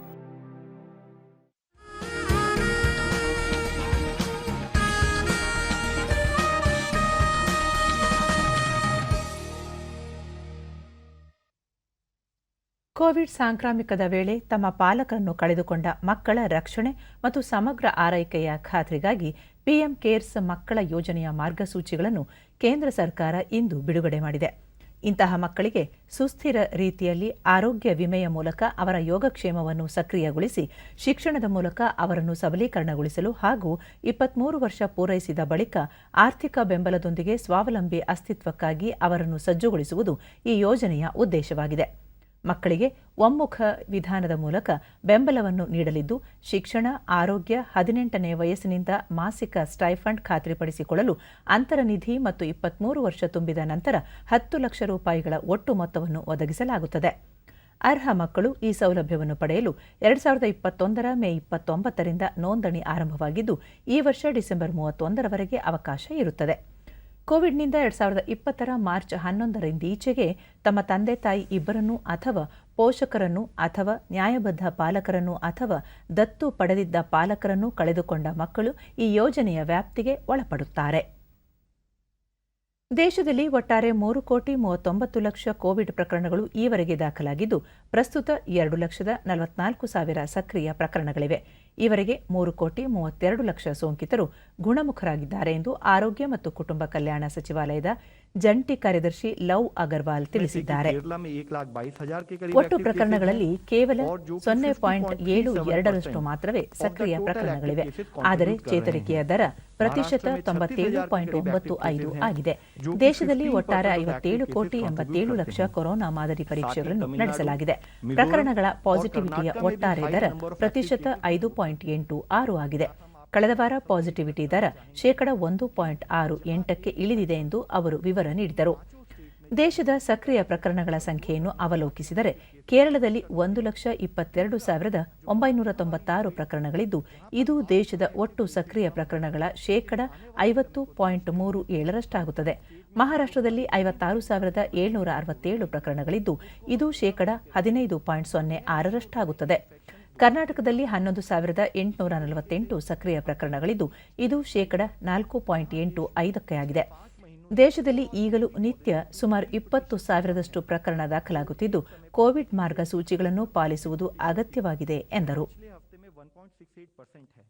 Speaker 1: ಕೋವಿಡ್ ಸಾಂಕ್ರಾಮಿಕದ ವೇಳೆ ತಮ್ಮ ಪಾಲಕರನ್ನು ಕಳೆದುಕೊಂಡ ಮಕ್ಕಳ ರಕ್ಷಣೆ ಮತ್ತು ಸಮಗ್ರ ಆರೈಕೆಯ ಖಾತ್ರಿಗಾಗಿ ಪಿಎಂ ಕೇರ್ಸ್ ಮಕ್ಕಳ ಯೋಜನೆಯ ಮಾರ್ಗಸೂಚಿಗಳನ್ನು ಕೇಂದ್ರ ಸರ್ಕಾರ ಇಂದು ಬಿಡುಗಡೆ ಮಾಡಿದೆ. ಇಂತಹ ಮಕ್ಕಳಿಗೆ ಸುಸ್ಥಿರ ರೀತಿಯಲ್ಲಿ ಆರೋಗ್ಯ ವಿಮೆಯ ಮೂಲಕ ಅವರ ಯೋಗಕ್ಷೇಮವನ್ನು ಸಕ್ರಿಯಗೊಳಿಸಿ, ಶಿಕ್ಷಣದ ಮೂಲಕ ಅವರನ್ನು ಸಬಲೀಕರಣಗೊಳಿಸಲು ಹಾಗೂ 23 ವರ್ಷ ಪೂರೈಸಿದ ಬಳಿಕ ಆರ್ಥಿಕ ಬೆಂಬಲದೊಂದಿಗೆ ಸ್ವಾವಲಂಬಿ ಅಸ್ತಿತ್ವಕ್ಕಾಗಿ ಅವರನ್ನು ಸಜ್ಜುಗೊಳಿಸುವುದು ಈ ಯೋಜನೆಯ ಉದ್ದೇಶವಾಗಿದೆ. ಮಕ್ಕಳಿಗೆ ಒಮ್ಮುಖ ವಿಧಾನದ ಮೂಲಕ ಬೆಂಬಲವನ್ನು ನೀಡಲಿದ್ದು, ಶಿಕ್ಷಣ, ಆರೋಗ್ಯ, 18ನೇ ವಯಸ್ಸಿನಿಂದ ಮಾಸಿಕ ಸ್ಟೈಫಂಡ್ ಖಾತ್ರಿಪಡಿಸಿಕೊಳ್ಳಲು ಅಂತರನಿಧಿ ಮತ್ತು 23 ವರ್ಷ ತುಂಬಿದ ನಂತರ 10 ಲಕ್ಷ ರೂಪಾಯಿಗಳ ಒಟ್ಟು ಮೊತ್ತವನ್ನು ಒದಗಿಸಲಾಗುತ್ತದೆ. ಅರ್ಹ ಮಕ್ಕಳು ಈ ಸೌಲಭ್ಯವನ್ನು ಪಡೆಯಲು 2021ರ ಮೇ 29ರಿಂದ ನೋಂದಣಿ ಆರಂಭವಾಗಿದ್ದು, ಈ ವರ್ಷ ಡಿಸೆಂಬರ್ 31ರವರೆಗೆ ಅವಕಾಶ ಇರುತ್ತದೆ. ಕೋವಿಡ್ನಿಂದ 2020ರ ಮಾರ್ಚ್ 11ರಿಂದೀಚೆಗೆ ತಮ್ಮ ತಂದೆ ತಾಯಿ ಇಬ್ಬರನ್ನೂ ಅಥವಾ ಪೋಷಕರನ್ನು ಅಥವಾ ನ್ಯಾಯಬದ್ಧ ಪಾಲಕರನ್ನು ಅಥವಾ ದತ್ತು ಪಡೆದಿದ್ದ ಪಾಲಕರನ್ನು ಕಳೆದುಕೊಂಡ ಮಕ್ಕಳು ಈ ಯೋಜನೆಯ ವ್ಯಾಪ್ತಿಗೆ ಒಳಪಡುತ್ತಾರೆ. ದೇಶದಲ್ಲಿ ಒಟ್ಟಾರೆ 3,39,00,000 ಕೋವಿಡ್ ಪ್ರಕರಣಗಳು ಈವರೆಗೆ ದಾಖಲಾಗಿದ್ದು, ಪ್ರಸ್ತುತ 2,44,000 ಸಕ್ರಿಯ ಪ್ರಕರಣಗಳಿವೆ. ಈವರೆಗೆ 3,32,00,000 ಸೋಂಕಿತರು ಗುಣಮುಖರಾಗಿದ್ದಾರೆ ಎಂದು ಆರೋಗ್ಯ ಮತ್ತು ಕುಟುಂಬ ಕಲ್ಯಾಣ ಸಚಿವಾಲಯದ ಜಂಟಿ ಕಾರ್ಯದರ್ಶಿ ಲವ್ ಅಗರ್ವಾಲ್ ತಿಳಿಸಿದ್ದಾರೆ. ಒಟ್ಟು ಪ್ರಕರಣಗಳಲ್ಲಿ ಕೇವಲ 0.72% ಮಾತ್ರವೇ ಸಕ್ರಿಯ ಪ್ರಕರಣಗಳಿವೆ. ಆದರೆ ಚೇತರಿಕೆಯ ದರ ಪ್ರತಿಶತ 97.95 ಆಗಿದೆ. ದೇಶದಲ್ಲಿ ಒಟ್ಟಾರೆ 57,87,00,000 ಕೊರೋನಾ ಮಾದರಿ ಪರೀಕ್ಷೆಗಳನ್ನು ನಡೆಸಲಾಗಿದೆ. ಪ್ರಕರಣಗಳ ಪಾಸಿಟಿವಿಟಿಯ ಒಟ್ಟಾರೆ ದರ ಪ್ರತಿಶತ 5.86 ಆಗಿದೆ. ಕಳೆದ ವಾರ ಪಾಸಿಟಿವಿಟಿ ದರ ಶೇಕಡಾ 1.68ಕ್ಕೆ ಇಳಿದಿದೆ ಎಂದು ಅವರು ವಿವರ ನೀಡಿದರು. ದೇಶದ ಸಕ್ರಿಯ ಪ್ರಕರಣಗಳ ಸಂಖ್ಯೆಯನ್ನು ಅವಲೋಕಿಸಿದರೆ ಕೇರಳದಲ್ಲಿ 1,22,996 ಪ್ರಕರಣಗಳಿದ್ದು, ಇದು ದೇಶದ ಒಟ್ಟು ಸಕ್ರಿಯ ಪ್ರಕರಣಗಳ ಶೇಕಡಾ 50.37ರಷ್ಟಾಗುತ್ತದೆ. ಮಹಾರಾಷ್ಟ್ರದಲ್ಲಿ 56,767 ಪ್ರಕರಣಗಳಿದ್ದು, ಇದು ಶೇಕಡಾ 15.06ರಷ್ಟಾಗುತ್ತದೆ. ಕರ್ನಾಟಕದಲ್ಲಿ 11,848 ಸಕ್ರಿಯ ಪ್ರಕರಣಗಳಿದ್ದು, ಇದು ಶೇಕಡಾ 4.85 ಆಗಿದೆ. ದೇಶದಲ್ಲಿ ಈಗಲೂ ನಿತ್ಯ ಸುಮಾರು 20,000ದಷ್ಟು ಪ್ರಕರಣ ದಾಖಲಾಗುತ್ತಿದ್ದು, ಕೋವಿಡ್ ಮಾರ್ಗಸೂಚಿಗಳನ್ನು ಪಾಲಿಸುವುದು ಅಗತ್ಯವಾಗಿದೆ ಎಂದರು.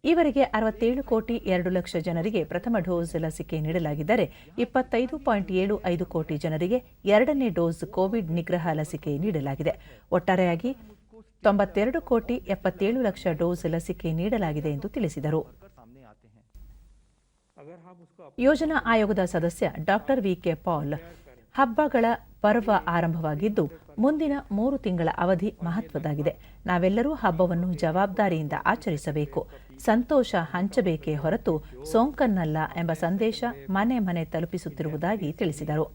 Speaker 1: ಈವರೆಗೆ 67,2,00,000 ಜನರಿಗೆ ಪ್ರಥಮ ಡೋಸ್ ಲಸಿಕೆ ನೀಡಲಾಗಿದ್ದರೆ 25.75 ಕೋಟಿ ಜನರಿಗೆ ಎರಡನೇ ಡೋಸ್ ಕೋವಿಡ್ ನಿಗ್ರಹ ಲಸಿಕೆ ನೀಡಲಾಗಿದೆ. ಒಟ್ಟಾರೆಯಾಗಿ 92,77,00,000 ಡೋಸ್ ಲಸಿಕೆ ನೀಡಲಾಗಿದೆ ಎಂದು ತಿಳಿಸಿದರು. ಯೋಜನಾ ಆಯೋಗದ ಸದಸ್ಯ ಡಾಕ್ಟರ್ ವಿಕೆ ಪಾಲ್, ಹಬ್ಬಗಳ ಪರ್ವ ಆರಂಭವಾಗಿದ್ದು ಮುಂದಿನ 3 ತಿಂಗಳ ಅವಧಿ ಮಹತ್ವದಾಗಿದೆ. ನಾವೆಲ್ಲರೂ ಹಬ್ಬವನ್ನು ಜವಾಬ್ದಾರಿಯಿಂದ ಆಚರಿಸಬೇಕು, ಸಂತೋಷ ಹಂಚಬೇಕೇ ಹೊರತು ಸೋಂಕನ್ನಲ್ಲ ಎಂಬ ಸಂದೇಶ ಮನೆ ಮನೆ ತಲುಪಿಸುತ್ತಿರುವುದಾಗಿ ತಿಳಿಸಿದರು.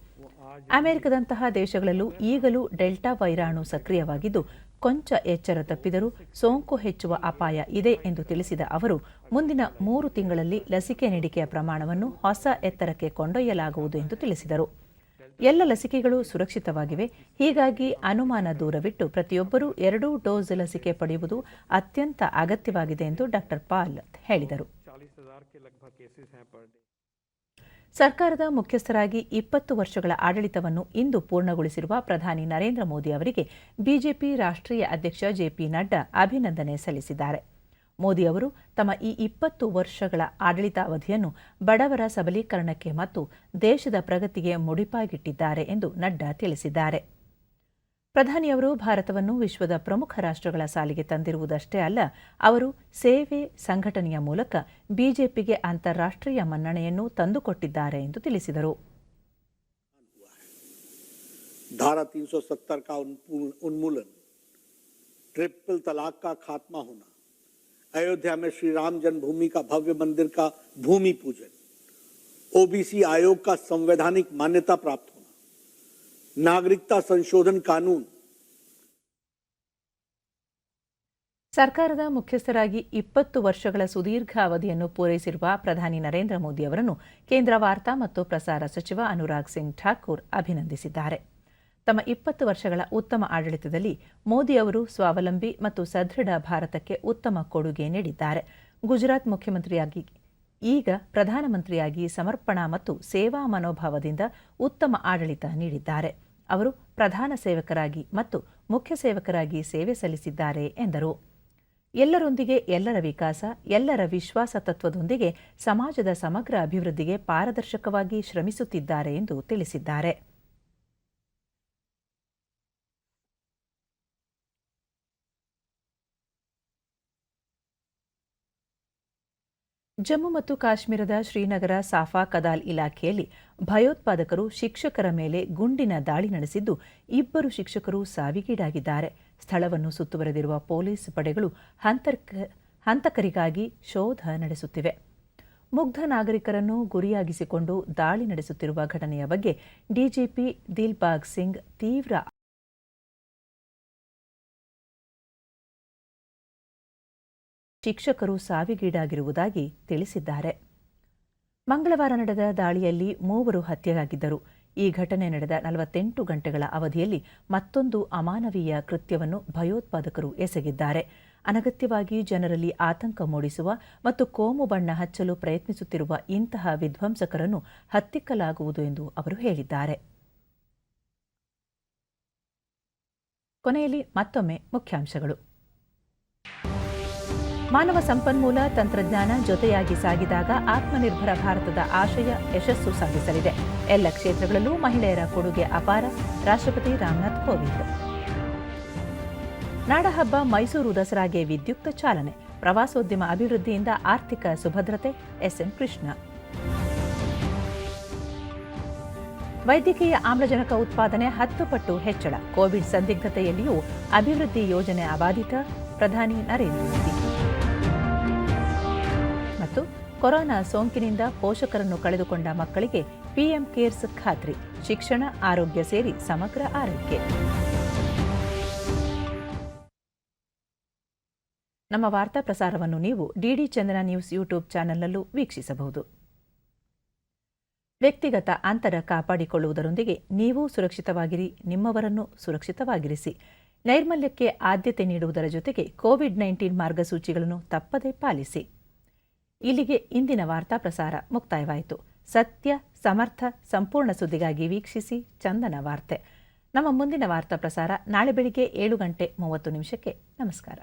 Speaker 1: ಅಮೆರಿಕದಂತಹ ದೇಶಗಳಲ್ಲೂ ಈಗಲೂ ಡೆಲ್ಟಾ ವೈರಾಣು ಸಕ್ರಿಯವಾಗಿದ್ದು, ಕೊಂಚ ಎಚ್ಚರ ತಪ್ಪಿದರೂ ಸೋಂಕು ಹೆಚ್ಚುವ ಅಪಾಯ ಇದೆ ಎಂದು ತಿಳಿಸಿದ ಅವರು, ಮುಂದಿನ 3 ತಿಂಗಳಲ್ಲಿ ಲಸಿಕೆ ನೀಡಿಕೆಯ ಪ್ರಮಾಣವನ್ನು ಹೊಸ ಎತ್ತರಕ್ಕೆ ಕೊಂಡೊಯ್ಯಲಾಗುವುದು ಎಂದು ತಿಳಿಸಿದರು. ಎಲ್ಲ ಲಸಿಕೆಗಳು ಸುರಕ್ಷಿತವಾಗಿವೆ. ಹೀಗಾಗಿ ಅನುಮಾನ ದೂರವಿಟ್ಟು ಪ್ರತಿಯೊಬ್ಬರೂ 2 ಡೋಸ್ ಲಸಿಕೆ ಪಡೆಯುವುದು ಅತ್ಯಂತ ಅಗತ್ಯವಾಗಿದೆ ಎಂದು ಡಾಕ್ಟರ್ ಪಾಲ್ ಹೇಳಿದರು. ಸರ್ಕಾರದ ಮುಖ್ಯಸ್ಥರಾಗಿ 20 ವರ್ಷಗಳ ಆಡಳಿತವನ್ನು ಇಂದು ಪೂರ್ಣಗೊಳಿಸಿರುವ ಪ್ರಧಾನಿ ನರೇಂದ್ರ ಮೋದಿ ಅವರಿಗೆ ಬಿಜೆಪಿ ರಾಷ್ಟ್ರೀಯ ಅಧ್ಯಕ್ಷ ಜೆಪಿ ನಡ್ಡಾ ಅಭಿನಂದನೆ ಸಲ್ಲಿಸಿದ್ದಾರೆ. ಮೋದಿ ಅವರು ತಮ್ಮ ಈ 20 ವರ್ಷಗಳ ಆಡಳಿತಾವಧಿಯನ್ನು ಬಡವರ ಸಬಲೀಕರಣಕ್ಕೆ ಮತ್ತು ದೇಶದ ಪ್ರಗತಿಗೆ ಮುಡಿಪಾಗಿಟ್ಟಿದ್ದಾರೆ ಎಂದು ನಡ್ಡಾ ತಿಳಿಸಿದ್ದಾರೆ. ಪ್ರಧಾನಿಯವರು ಭಾರತವನ್ನು ವಿಶ್ವದ ಪ್ರಮುಖ ರಾಷ್ಟ್ರಗಳ ಸಾಲಿಗೆ ತಂದಿರುವುದಷ್ಟೇ ಅಲ್ಲ, ಅವರು ಸೇವೆ ಸಂಘಟನೆಯ ಮೂಲಕ ಬಿಜೆಪಿಗೆ ಅಂತಾರಾಷ್ಟ್ರೀಯ ಮನ್ನಣೆಯನ್ನು ತಂದುಕೊಟ್ಟಿದ್ದಾರೆ ಎಂದು ತಿಳಿಸಿದರು.
Speaker 9: धारा 370 का उन्मूलन, ट्रिपल तलाक का खात्मा होना, अयोध्या में श्री राम जन्मभूमि का भव्य मंदिर का भूमि पूजन, ओबीसी आयोग का संवैधानिक मान्यता प्राप्त होना, नागरिकता संशोधन कानून.
Speaker 1: ಸರ್ಕಾರದ ಮುಖ್ಯಸ್ಥರಾಗಿ 20 ವರ್ಷಗಳ ಸುದೀರ್ಘ ಅವಧಿಯನ್ನು ಪೂರೈಸಿರುವ ಪ್ರಧಾನಿ ನರೇಂದ್ರ ಮೋದಿ ಅವರನ್ನು ಕೇಂದ್ರ ವಾರ್ತಾ ಮತ್ತು ಪ್ರಸಾರ ಸಚಿವ ಅನುರಾಗ್ ಸಿಂಗ್ ಠಾಕೂರ್ ಅಭಿನಂದಿಸಿದ್ದಾರೆ. ತಮ್ಮ 20 ವರ್ಷಗಳ ಉತ್ತಮ ಆಡಳಿತದಲ್ಲಿ ಮೋದಿ ಅವರು ಸ್ವಾವಲಂಬಿ ಮತ್ತು ಸದೃಢ ಭಾರತಕ್ಕೆ ಉತ್ತಮ ಕೊಡುಗೆ ನೀಡಿದ್ದಾರೆ. ಗುಜರಾತ್ ಮುಖ್ಯಮಂತ್ರಿಯಾಗಿ ಈಗ ಪ್ರಧಾನಮಂತ್ರಿಯಾಗಿ ಸಮರ್ಪಣಾ ಮತ್ತು ಸೇವಾ ಮನೋಭಾವದಿಂದ ಉತ್ತಮ ಆಡಳಿತ ನೀಡಿದ್ದಾರೆ. ಅವರು ಪ್ರಧಾನ ಸೇವಕರಾಗಿ ಮತ್ತು ಮುಖ್ಯ ಸೇವಕರಾಗಿ ಸೇವೆ ಸಲ್ಲಿಸಿದ್ದಾರೆ ಎಂದರು. ಎಲ್ಲರೊಂದಿಗೆ ಎಲ್ಲರ ವಿಕಾಸ, ಎಲ್ಲರ ವಿಶ್ವಾಸ ತತ್ವದೊಂದಿಗೆ ಸಮಾಜದ ಸಮಗ್ರ ಅಭಿವೃದ್ಧಿಗೆ ಪಾರದರ್ಶಕವಾಗಿ ಶ್ರಮಿಸುತ್ತಿದ್ದಾರೆ ಎಂದು ತಿಳಿಸಿದ್ದಾರೆ. ಜಮ್ಮು ಮತ್ತು ಕಾಶ್ಮೀರದ ಶ್ರೀನಗರ ಸಾಫಾ ಕದಾಲ್ ಇಲಾಖೆಯಲ್ಲಿ ಭಯೋತ್ಪಾದಕರು ಶಿಕ್ಷಕರ ಮೇಲೆ ಗುಂಡಿನ ದಾಳಿ ನಡೆಸಿದ್ದು 2 ಶಿಕ್ಷಕರು ಸಾವಿಗೀಡಾಗಿದ್ದಾರೆ. ಸ್ಥಳವನ್ನು ಸುತ್ತುವರೆದಿರುವ ಪೊಲೀಸ್ ಪಡೆಗಳು ಹಂತಕರಿಗಾಗಿ ಶೋಧ ನಡೆಸುತ್ತಿವೆ. ಮುಗ್ಧ ನಾಗರಿಕರನ್ನು ಗುರಿಯಾಗಿಸಿಕೊಂಡು ದಾಳಿ ನಡೆಸುತ್ತಿರುವ ಘಟನೆಯ ಬಗ್ಗೆ ಡಿಜಿಪಿ ದಿಲ್ಬಾಗ್ ಸಿಂಗ್ ತೀವ್ರ ಶಿಕ್ಷಕರು ಸಾವಿಗೀಡಾಗಿರುವುದಾಗಿ ತಿಳಿಸಿದ್ದಾರೆ. ಮಂಗಳವಾರ ನಡೆದ ದಾಳಿಯಲ್ಲಿ 3 ಹತ್ಯೆಯಾಗಿದ್ದರು. ಈ ಘಟನೆ ನಡೆದ 48 ಗಂಟೆಗಳ ಅವಧಿಯಲ್ಲಿ ಮತ್ತೊಂದು ಅಮಾನವೀಯ ಕೃತ್ಯವನ್ನು ಭಯೋತ್ಪಾದಕರು ಎಸಗಿದ್ದಾರೆ. ಅನಗತ್ಯವಾಗಿ ಜನರಲ್ಲಿ ಆತಂಕ ಮೂಡಿಸುವ ಮತ್ತು ಕೋಮು ಬಣ್ಣ ಹಚ್ಚಲು ಪ್ರಯತ್ನಿಸುತ್ತಿರುವ ಇಂತಹ ವಿಧ್ವಂಸಕರನ್ನು ಹತ್ತಿಕ್ಕಲಾಗುವುದು ಎಂದು ಅವರು ಹೇಳಿದ್ದಾರೆ. ಕೊನೆಯಲ್ಲಿ ಮತ್ತೊಮ್ಮೆ ಮುಖ್ಯಾಂಶಗಳು. ಮಾನವ ಸಂಪನ್ಮೂಲ ತಂತ್ರಜ್ಞಾನ ಜೊತೆಯಾಗಿ ಸಾಗಿದಾಗ ಆತ್ಮನಿರ್ಭರ ಭಾರತದ ಆಶಯ ಯಶಸ್ಸು ಸಾಧಿಸಲಿದೆ. ಎಲ್ಲ ಕ್ಷೇತ್ರಗಳಲ್ಲೂ ಮಹಿಳೆಯರ ಕೊಡುಗೆ ಅಪಾರ. ರಾಷ್ಟ್ರಪತಿ ರಾಮನಾಥ್ ಕೋವಿಂದ್. ನಾಡಹಬ್ಬ ಮೈಸೂರು ದಸರಾಗೆ ವಿದ್ಯುಕ್ತ ಚಾಲನೆ. ಪ್ರವಾಸೋದ್ಯಮ ಅಭಿವೃದ್ಧಿಯಿಂದ ಆರ್ಥಿಕ ಸುಭದ್ರತೆ. ಎಸ್ಎಂ ಕೃಷ್ಣ. ವೈದ್ಯಕೀಯ ಆಮ್ಲಜನಕ ಉತ್ಪಾದನೆ 10 ಪಟ್ಟು ಹೆಚ್ಚಳ. ಕೋವಿಡ್ ಸಂದಿಗ್ಧತೆಯಲ್ಲಿಯೂ ಅಭಿವೃದ್ಧಿ ಯೋಜನೆ ಅಬಾಧಿತ. ಪ್ರಧಾನಿ ನರೇಂದ್ರ ಮೋದಿ. ಮತ್ತು ಕೊರೋನಾ ಸೋಂಕಿನಿಂದ ಪೋಷಕರನ್ನು ಕಳೆದುಕೊಂಡ ಮಕ್ಕಳಿಗೆ ಪಿಎಂ ಕೇರ್ಸ್ ಖಾತ್ರಿ. ಶಿಕ್ಷಣ, ಆರೋಗ್ಯ ಸೇರಿ ಸಮಗ್ರ ಆರೈಕೆ. ನಮ್ಮ ವಾರ್ತಾ ಪ್ರಸಾರವನ್ನು ನೀವು ಡಿಡಿ ಚಂದನ ನ್ಯೂಸ್ ಯೂಟ್ಯೂಬ್ ಚಾನೆಲ್ನಲ್ಲೂ ವೀಕ್ಷಿಸಬಹುದು. ವ್ಯಕ್ತಿಗತ ಅಂತರ ಕಾಪಾಡಿಕೊಳ್ಳುವುದರೊಂದಿಗೆ ನೀವೂ ಸುರಕ್ಷಿತವಾಗಿರಿ, ನಿಮ್ಮವರನ್ನು ಸುರಕ್ಷಿತವಾಗಿರಿಸಿ. ನೈರ್ಮಲ್ಯಕ್ಕೆ ಆದ್ಯತೆ ನೀಡುವುದರ ಜೊತೆಗೆ ಕೋವಿಡ್-19 ಮಾರ್ಗಸೂಚಿಗಳನ್ನು ತಪ್ಪದೇ ಪಾಲಿಸಿ. ಇಲ್ಲಿಗೆ ಇಂದಿನ ವಾರ್ತಾ ಪ್ರಸಾರ ಮುಕ್ತಾಯವಾಯಿತು. ಸತ್ಯ, ಸಮರ್ಥ, ಸಂಪೂರ್ಣ ಸುದ್ದಿಗಾಗಿ ವೀಕ್ಷಿಸಿ ಚಂದನ ವಾರ್ತೆ. ನಮ್ಮ ಮುಂದಿನ ವಾರ್ತಾ ಪ್ರಸಾರ ನಾಳೆ ಬೆಳಿಗ್ಗೆ 7:30 ನಮಸ್ಕಾರ.